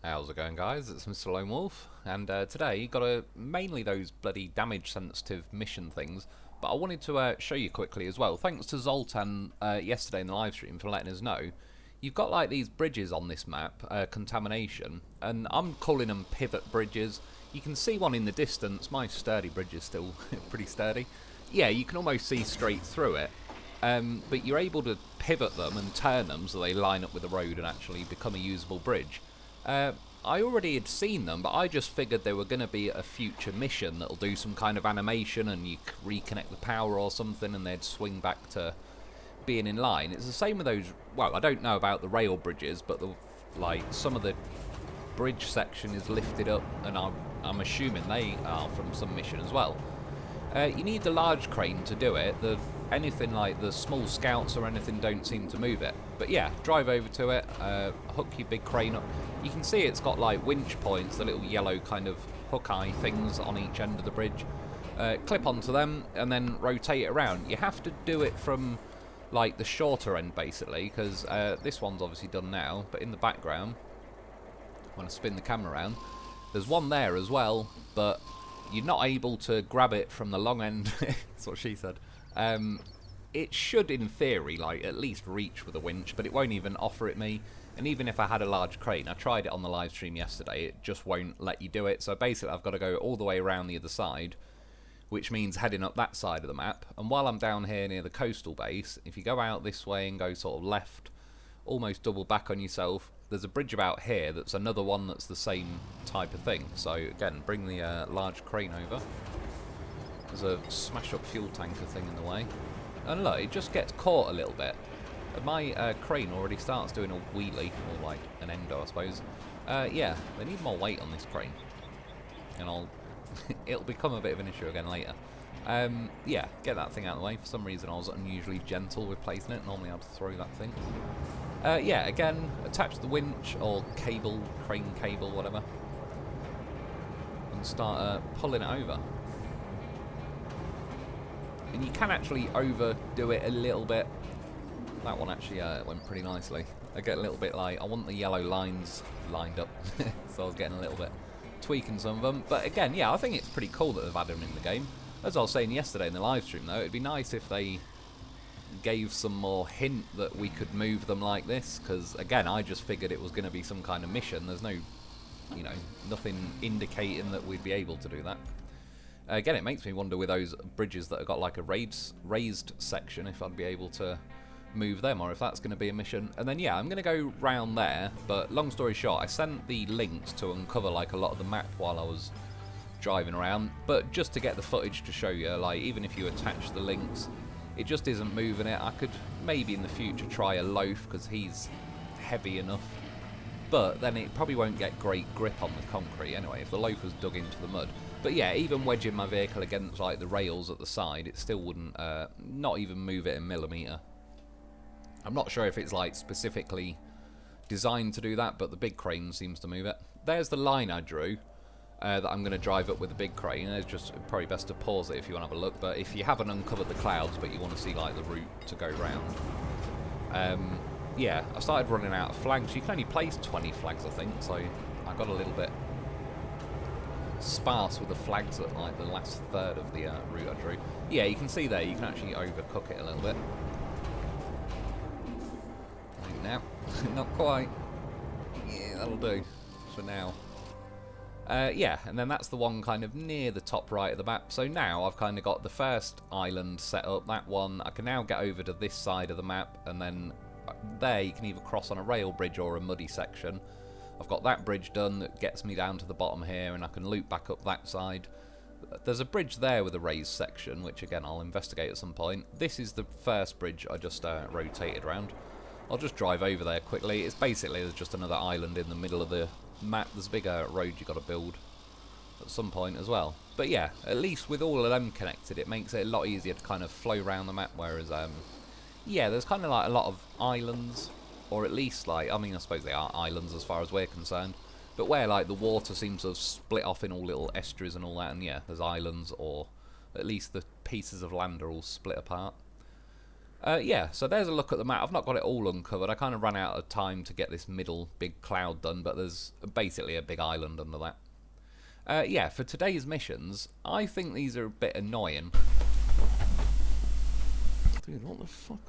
How's it going, guys? It's Mr. Lone Wolf, and today got mainly those bloody damage-sensitive mission things, but I wanted to show you quickly as well. Thanks to Zoltan yesterday in the live stream for letting us know. You've got like these bridges on this map, contamination, and I'm calling them pivot bridges. You can see one in the distance. My sturdy bridge is still pretty sturdy. Yeah, you can almost see straight through it. But you're able to pivot them and turn them so they line up with the road and actually become a usable bridge. I already had seen them, but I just figured there were going to be a future mission that'll do some kind of animation and you reconnect the power or something and they'd swing back to being in line. It's the same with those, well, I don't know about the rail bridges, but some of the bridge section is lifted up and I'm assuming they are from some mission as well. You need the large crane to do it. Anything like the small scouts or anything don't seem to move it. But yeah, drive over to it, hook your big crane up. You can see it's got like winch points, the little yellow kind of hook eye things on each end of the bridge. Clip onto them and then rotate it around. You have to do it from like the shorter end basically, because this one's obviously done now, but in the background, when I spin the camera around, there's one there as well, but you're not able to grab it from the long end. That's what she said. It should, in theory, like at least reach with a winch, but it won't even offer it me. And even if I had a large crane, I tried it on the live stream yesterday, it just won't let you do it. So basically, I've got to go all the way around the other side, which means heading up that side of the map. And while I'm down here near the coastal base, if you go out this way and go sort of left, almost double back on yourself, there's a bridge about here that's another one that's the same type of thing. So again, bring the large crane over. There's a smash up fuel tanker thing in the way. And look, it just gets caught a little bit. And my crane already starts doing a wheelie, or like an endo I suppose. Yeah, they need more weight on this crane. And it'll become a bit of an issue again later. Yeah, get that thing out of the way. For some reason I was unusually gentle with placing it. Normally I'd throw that thing. Yeah, again, attach the winch or cable, crane cable, whatever. And start pulling it over. And you can actually overdo it a little bit. That one actually went pretty nicely. I get a little bit like, I want the yellow lines lined up. So I was getting a little bit tweaking some of them. But again, yeah, I think it's pretty cool that they've added them in the game. As I was saying yesterday in the live stream though, it'd be nice if they gave some more hint that we could move them like this. Because again, I just figured it was going to be some kind of mission. There's no, you know, nothing indicating that we'd be able to do that. Again, it makes me wonder with those bridges that have got like a raised section, if I'd be able to move them, or if that's going to be a mission. And then yeah, I'm going to go round there, but long story short, I sent the links to uncover like a lot of the map while I was driving around, but just to get the footage to show you, like even if you attach the links, it just isn't moving it. I could maybe in the future try a loaf, because he's heavy enough, but then it probably won't get great grip on the concrete anyway, if the loaf was dug into the mud. But yeah, even wedging my vehicle against like the rails at the side, it still wouldn't, not even move it a millimetre. I'm not sure if it's like specifically designed to do that, but the big crane seems to move it. There's the line I drew that I'm going to drive up with the big crane. It's just probably best to pause it if you want to have a look. But if you haven't uncovered the clouds, but you want to see like the route to go round, yeah, I started running out of flags. You can only place 20 flags, I think, so I got a little bit sparse with the flags at like the last third of the route I drew. Yeah, you can see there, you can actually overcook it a little bit. Now, not quite. Yeah, that'll do for now. Yeah, and then that's the one kind of near the top right of the map. So now I've kind of got the first island set up, that one. I can now get over to this side of the map, and then there you can either cross on a rail bridge or a muddy section. I've got that bridge done that gets me down to the bottom here, and I can loop back up that side. There's a bridge there with a raised section, which again I'll investigate at some point. This is the first bridge I just rotated around. I'll just drive over there quickly. It's basically there's just another island in the middle of the map. There's a bigger road you've got to build at some point as well. But yeah, at least with all of them connected, it makes it a lot easier to kind of flow around the map, whereas yeah, there's kind of like a lot of islands, or at least like, I mean, I suppose they are islands as far as we're concerned, but where like the water seems to have split off in all little estuaries and all that, and yeah, there's islands, or at least the pieces of land are all split apart. Yeah, so there's a look at the map. I've not got it all uncovered. I kind of ran out of time to get this middle big cloud done, but there's basically a big island under that. Yeah, for today's missions, I think these are a bit annoying. Dude, what the fuck?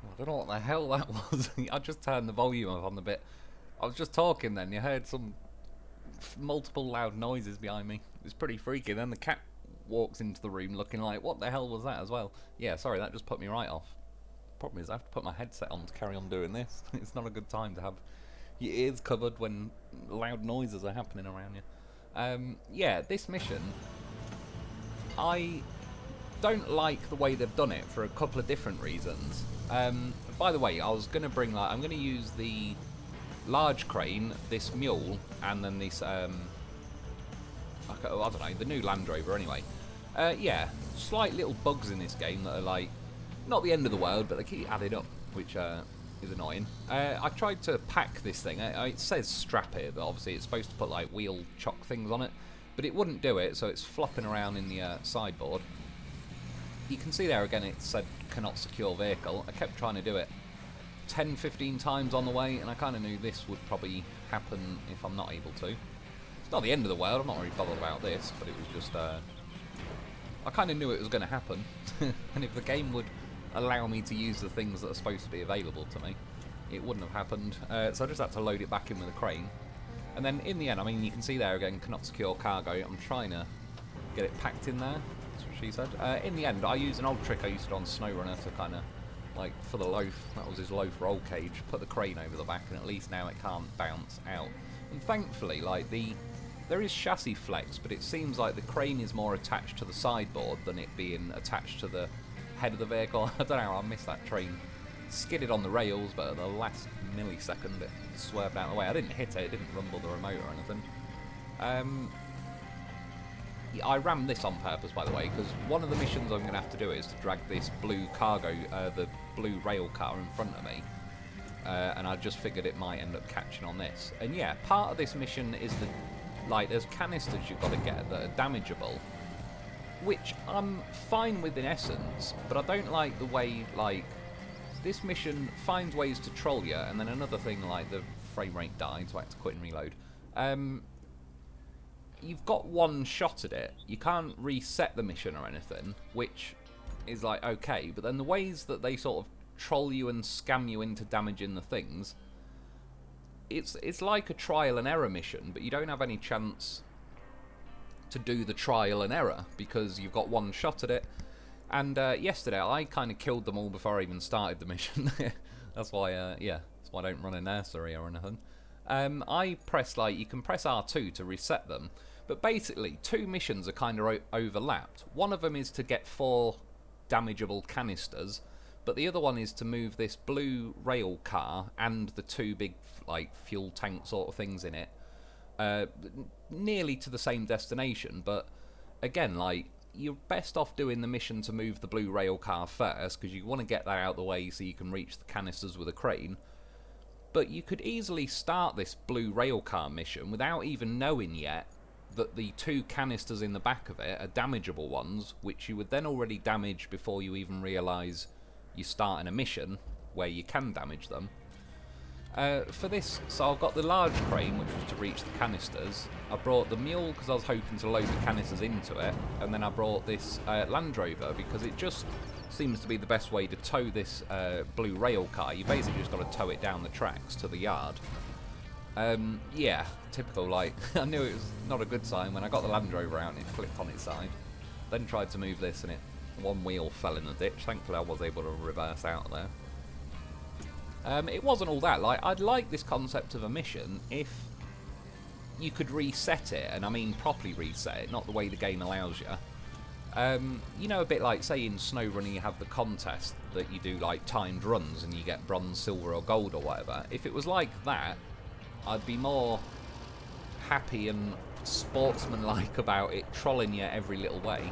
I don't know what the hell that was. I just turned the volume up on the bit. I was just talking then, you heard some multiple loud noises behind me. It's pretty freaky. Then the cat walks into the room looking like, what the hell was that as well? Yeah, sorry, that just put me right off. Problem is I have to put my headset on to carry on doing this. It's not a good time to have your ears covered when loud noises are happening around you. Yeah, this mission, I don't like the way they've done it for a couple of different reasons. By the way, I was going to bring, like, I'm going to use the large crane, this mule, and then this, I don't know, the new Land Rover anyway. Yeah, slight little bugs in this game that are like, not the end of the world, but they keep adding up, which is annoying. I tried to pack this thing. It says strap it, but obviously it's supposed to put like wheel chock things on it, but it wouldn't do it, so it's flopping around in the sideboard. You can see there again it said cannot secure vehicle. I kept trying to do it 10-15 times on the way, and I kind of knew this would probably happen if I'm not able to. It's not the end of the world, I'm not really bothered about this, but it was just, I kind of knew it was going to happen, and if the game would allow me to use the things that are supposed to be available to me, it wouldn't have happened. So I just had to load it back in with a crane. And then in the end, I mean, you can see there again, cannot secure cargo. I'm trying to get it packed in there, that's what she said. In the end, I used an old trick I used to do on SnowRunner to kind of, like, for the loaf, that was his loaf roll cage, put the crane over the back, and at least now it can't bounce out. And thankfully, like, there is chassis flex, but it seems like the crane is more attached to the sideboard than it being attached to the head of the vehicle. I don't know how I missed that train. Skidded on the rails, but at the last millisecond it swerved out of the way. I didn't hit it, it didn't rumble the remote or anything. Yeah, I rammed this on purpose, by the way, because one of the missions I'm going to have to do is to drag this blue cargo, the blue rail car in front of me. And I just figured it might end up catching on this. And yeah, part of this mission is there's canisters you've got to get that are damageable, which I'm fine with in essence, but I don't like the way, like, this mission finds ways to troll you, and then another thing, like, the frame rate died, so I had to quit and reload. You've got one shot at it, you can't reset the mission or anything, which is like, okay, but then the ways that they sort of troll you and scam you into damaging the things, it's like a trial and error mission, but you don't have any chance to do the trial and error because you've got one shot at it. And yesterday I kind of killed them all before I even started the mission. That's why, yeah, that's why I don't run a nursery or anything. I press, like, you can press R2 to reset them, but basically two missions are kind of overlapped. One of them is to get 4 damageable canisters, but the other one is to move this blue rail car and the 2 big, like, fuel tank sort of things in it nearly to the same destination. But again, like, you're best off doing the mission to move the blue rail car first, because you want to get that out of the way so you can reach the canisters with a crane. But you could easily start this blue rail car mission without even knowing yet that the 2 canisters in the back of it are damageable ones, which you would then already damage before you even realise you're starting a mission where you can damage them. For this, so I've got the large crane, which was to reach the canisters. I brought the mule because I was hoping to load the canisters into it, and then I brought this Land Rover because it just seems to be the best way to tow this blue rail car. You basically just got to tow it down the tracks to the yard. Yeah, typical, like, I knew it was not a good sign when I got the Land Rover out and it flipped on its side. Then tried to move this and one wheel fell in the ditch. Thankfully I was able to reverse out of there. It wasn't all that. Like, I'd like this concept of a mission if you could reset it, and I mean properly reset it, not the way the game allows you. You know, a bit like, say in SnowRunner you have the contest that you do, like, timed runs and you get bronze, silver or gold or whatever. If it was like that, I'd be more happy and sportsmanlike about it trolling you every little way,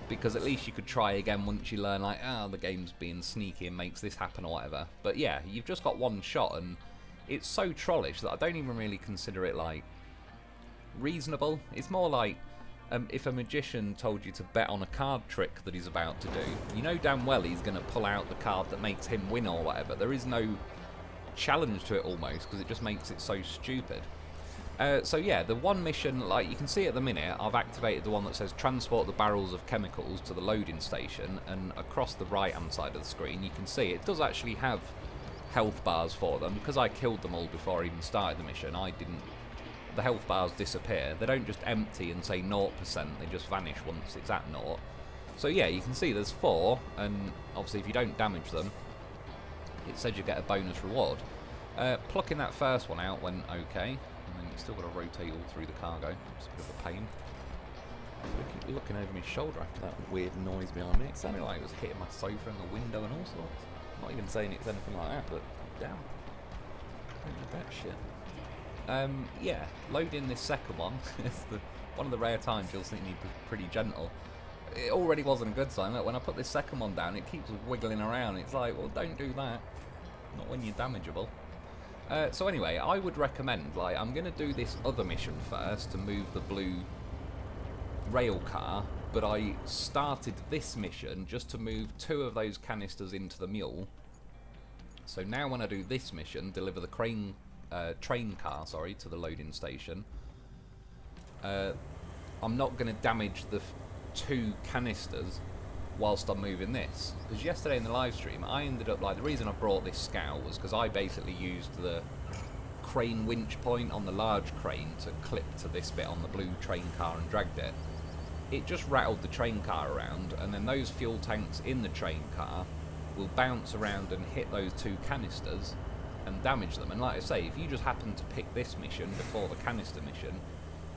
because at least you could try again once you learn, like, the game's being sneaky and makes this happen or whatever. But yeah, you've just got one shot, and it's so trollish that I don't even really consider it, like, reasonable. It's more like, if a magician told you to bet on a card trick that he's about to do, you know damn well he's going to pull out the card that makes him win or whatever. There is no challenge to it almost, because it just makes it so stupid. So yeah, the one mission, like you can see at the minute, I've activated the one that says transport the barrels of chemicals to the loading station, and across the right hand side of the screen you can see it does actually have health bars for them. Because I killed them all before I even started the mission, the health bars disappear. They don't just empty and say 0%, they just vanish once it's at 0. So yeah, you can see there's 4, and obviously if you don't damage them, it says you get a bonus reward. Plucking that first one out went okay, and then you still got to rotate all through the cargo. It's a bit of a pain. I keep looking over my shoulder after that weird noise behind me. It sounded like it was hitting my sofa and the window and all sorts. I'm not even saying it's anything like that, but damn. Don't do that shit. Yeah, loading this second one. It's one of the rare times you'll see me pretty gentle. It already wasn't a good sign. Look, when I put this second one down, it keeps wiggling around. It's like, well, don't do that. Not when you're damageable. So anyway, I would recommend, like, I'm going to do this other mission first to move the blue rail car, but I started this mission just to move 2 of those canisters into the mule. So now when I do this mission, deliver the train car, sorry, to the loading station, I'm not going to damage the 2 canisters whilst I'm moving this. Because yesterday in the live stream, I ended up, like, the reason I brought this scout was because I basically used the crane winch point on the large crane to clip to this bit on the blue train car and dragged it. It just rattled the train car around, and then those fuel tanks in the train car will bounce around and hit those 2 canisters and damage them. And like I say, if you just happen to pick this mission before the canister mission,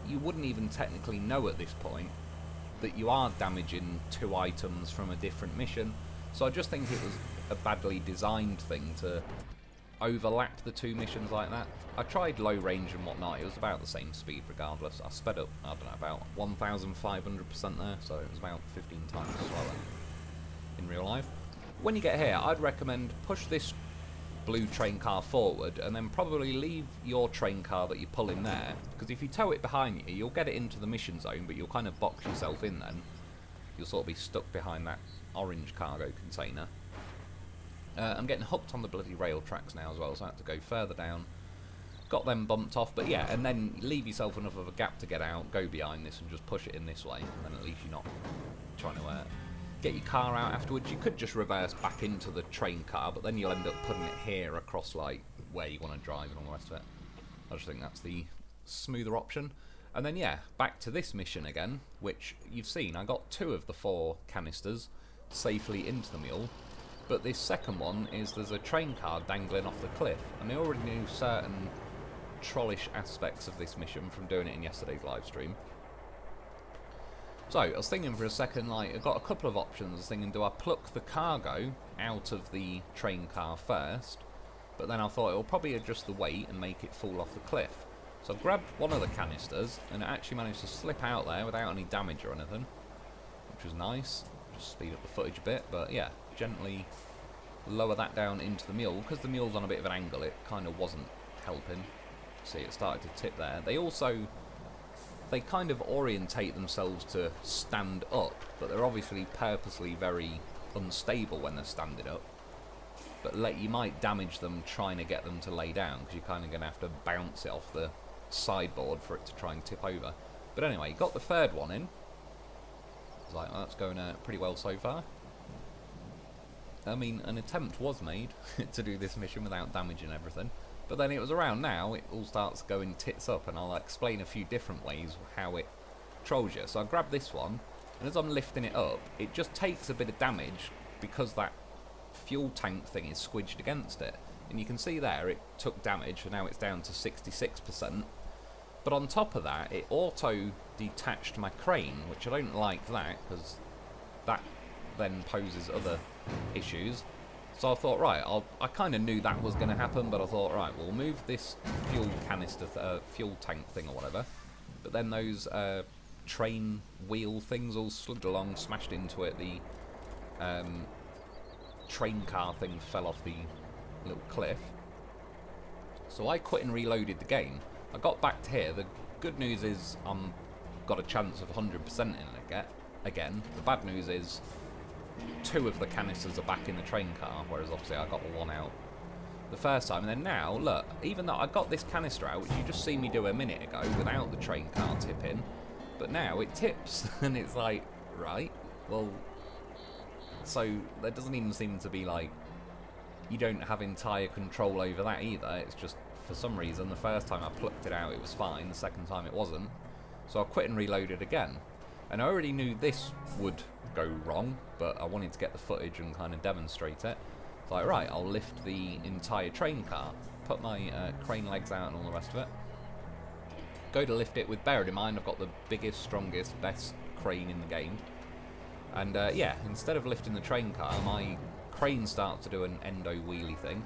you wouldn't even technically know at this point that you are damaging 2 items from a different mission. So I just think it was a badly designed thing to overlap the 2 missions like that. I tried low range and whatnot, it was about the same speed regardless. I sped up, I don't know, about 1,500% there, so it was about 15 times slower in real life. When you get here, I'd recommend push this blue train car forward and then probably leave your train car that you pull in there, because if you tow it behind you, you'll get it into the mission zone, but you'll kind of box yourself in then. You'll sort of be stuck behind that orange cargo container. I'm getting hooked on the bloody rail tracks now as well, so I have to go further down. Got them bumped off, but yeah, and then leave yourself enough of a gap to get out, go behind this and just push it in this way, and then at least you're not trying to get your car out afterwards. You could just reverse back into the train car, but then you'll end up putting it here across like where you want to drive and all the rest of it. I just think that's the smoother option. And then yeah, back to this mission again, which you've seen, I got 2 of the 4 canisters safely into the mule. But this second one is there's a train car dangling off the cliff, and I already knew certain trollish aspects of this mission from doing it in yesterday's live stream. So I was thinking for a second, like, I've got a couple of options. I was thinking, do I pluck the cargo out of the train car first? But then I thought it'll probably adjust the weight and make it fall off the cliff. So I grabbed one of the canisters, and it actually managed to slip out there without any damage or anything, which was nice. Just speed up the footage a bit, but yeah, gently lower that down into the mule. Because the mule's on a bit of an angle, it kind of wasn't helping. See, it started to tip there. They kind of orientate themselves to stand up, but they're obviously purposely very unstable when they're standing up. But you might damage them trying to get them to lay down, because you're kind of going to have to bounce it off the sideboard for it to try and tip over. But anyway, got the third one in. I was like, well, that's going pretty well so far. I mean, an attempt was made to do this mission without damaging everything. But then it was around now, it all starts going tits up, and I'll explain a few different ways how it trolls you. So I grab this one, and as I'm lifting it up, it just takes a bit of damage because that fuel tank thing is squidged against it. And you can see there, it took damage, and now it's down to 66%. But on top of that, it auto-detached my crane, which I don't like that, because that then poses other issues. So I thought, right, I kind of knew that was going to happen, but I thought, right, we'll move this fuel canister, fuel tank thing or whatever. But then those train wheel things all slid along, smashed into it. The train car thing fell off the little cliff. So I quit and reloaded the game. I got back to here. The good news is I'm got a chance of 100% in it again. The bad news is 2 of the canisters are back in the train car, whereas obviously I got 1 out the first time. And then now, look, even though I got this canister out, which you just see me do a minute ago without the train car tipping, but now it tips, and it's like, right, well, so there doesn't even seem to be like, you don't have entire control over that either. It's just, for some reason, the first time I plucked it out it was fine, the second time it wasn't. So I quit and reloaded again. And I already knew this would go wrong, but I wanted to get the footage and kind of demonstrate it. It's like, right, I'll lift the entire train car, put my crane legs out and all the rest of it. Go to lift it with, bearing in mind, I've got the biggest, strongest, best crane in the game. And yeah, instead of lifting the train car, my crane starts to do an endo wheelie thing.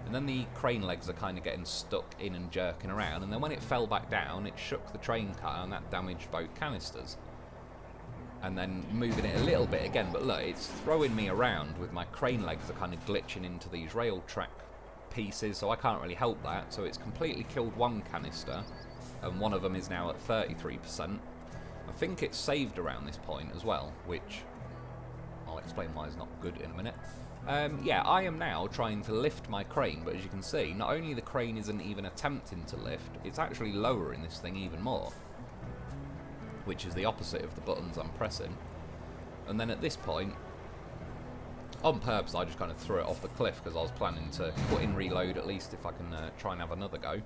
And then the crane legs are kind of getting stuck in and jerking around. And then when it fell back down, it shook the train car and that damaged both canisters. And then moving it a little bit again, but look, it's throwing me around with my crane legs are kind of glitching into these rail track pieces, so I can't really help that. So it's completely killed 1 canister, and 1 of them is now at 33%. I think it's saved around this point as well, which I'll explain why it's not good in a minute. Yeah, I am now trying to lift my crane, but as you can see, not only the crane isn't even attempting to lift, it's actually lowering this thing even more, which is the opposite of the buttons I'm pressing. And then at this point, on purpose, I just kind of threw it off the cliff because I was planning to put in reload at least if I can try and have another go.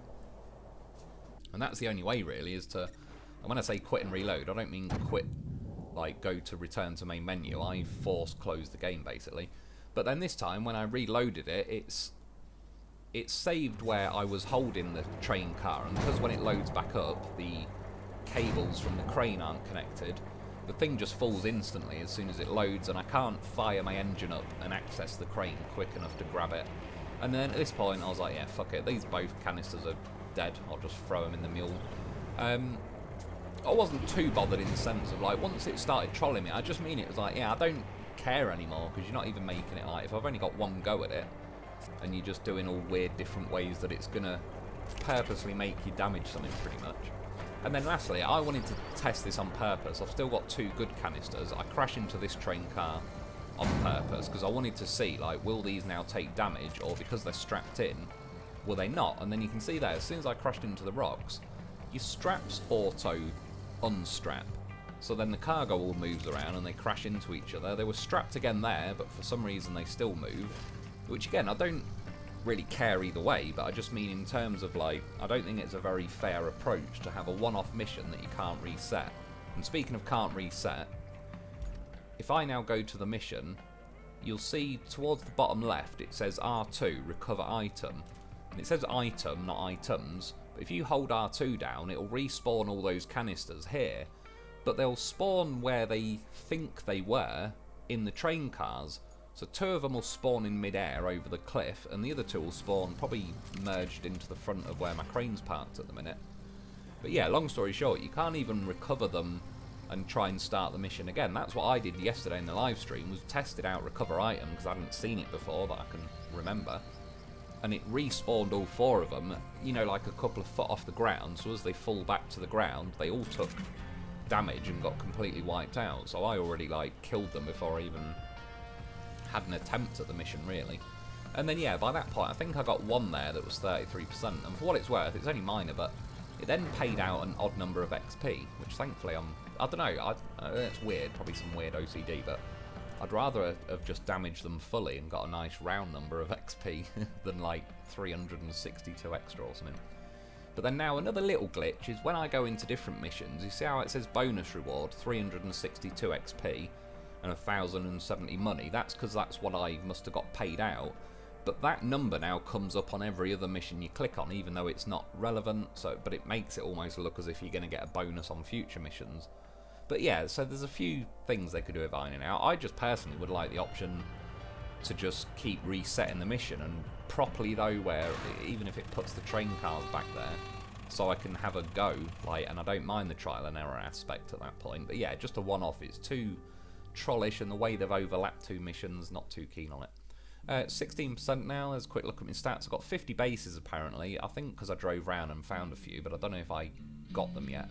And that's the only way really, is to, and when I say quit and reload, I don't mean quit like go to return to main menu. I force close the game basically. But then this time when I reloaded it, it's saved where I was holding the train car, and because when it loads back up, the cables from the crane aren't connected, the thing just falls instantly as soon as it loads, and I can't fire my engine up and access the crane quick enough to grab it. And then at this point I was like, yeah, fuck it, these both canisters are dead, I'll just throw them in the mule. I wasn't too bothered in the sense of like, once it started trolling me, I just mean it was like, yeah, I don't care anymore, because you're not even making it like, if I've only got 1 go at it and you're just doing all weird different ways that it's gonna purposely make you damage something pretty much. And then lastly, I wanted to test this on purpose. I've still got 2 good canisters. I crash into this train car on purpose because I wanted to see, like, will these now take damage, or because they're strapped in, will they not? And then you can see there, as soon as I crashed into the rocks, your straps auto unstrap. So then the cargo all moves around and they crash into each other. They were strapped again there, but for some reason they still move. Which again, I don't really care either way, but I just mean in terms of like, I don't think it's a very fair approach to have a one-off mission that you can't reset. And speaking of can't reset, if I now go to the mission, you'll see towards the bottom left it says R2, recover item. And it says item, not items, but if you hold R2 down, it'll respawn all those canisters here, but they'll spawn where they think they were in the train cars. So 2 of them will spawn in mid-air over the cliff, and the other 2 will spawn probably merged into the front of where my crane's parked at the minute. But yeah, long story short, you can't even recover them and try and start the mission again. That's what I did yesterday in the live stream, was tested out recover item, because I hadn't seen it before that I can remember. And it respawned all 4 of them, you know, like a couple of foot off the ground, so as they fall back to the ground, they all took damage and got completely wiped out. So I already, like, killed them before I even had an attempt at the mission really. And then yeah, by that point I think I got 1 there that was 33%, and for what it's worth, it's only minor, but it then paid out an odd number of XP, which thankfully I don't know, it's weird, probably some weird OCD, but I'd rather have just damaged them fully and got a nice round number of XP than like 362 extra or something. But then now another little glitch is when I go into different missions, you see how it says bonus reward 362 XP and 1,070 money. That's because that's what I must have got paid out, but that number now comes up on every other mission you click on, even though it's not relevant. So, but it makes it almost look as if you're going to get a bonus on future missions. But yeah, so there's a few things they could do with ironing out. I just personally would like the option to just keep resetting the mission, and properly though, where even if it puts the train cars back there, so I can have a go, like, and I don't mind the trial and error aspect at that point. But yeah, just a one-off. It's too trollish, and the way they've overlapped 2 missions, not too keen on it. 16% now. Let's quick look at my stats. I've got 50 bases apparently, I think because I drove around and found a few, but I don't know if I got them yet.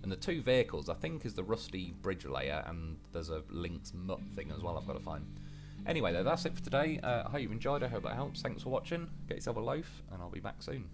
And the two vehicles, I think, is the rusty bridge layer, and there's a Link's mutt thing as well I've got to find. Anyway, though, that's it for today. I hope you enjoyed. I hope that helps. Thanks for watching. Get yourself a loaf, and I'll be back soon.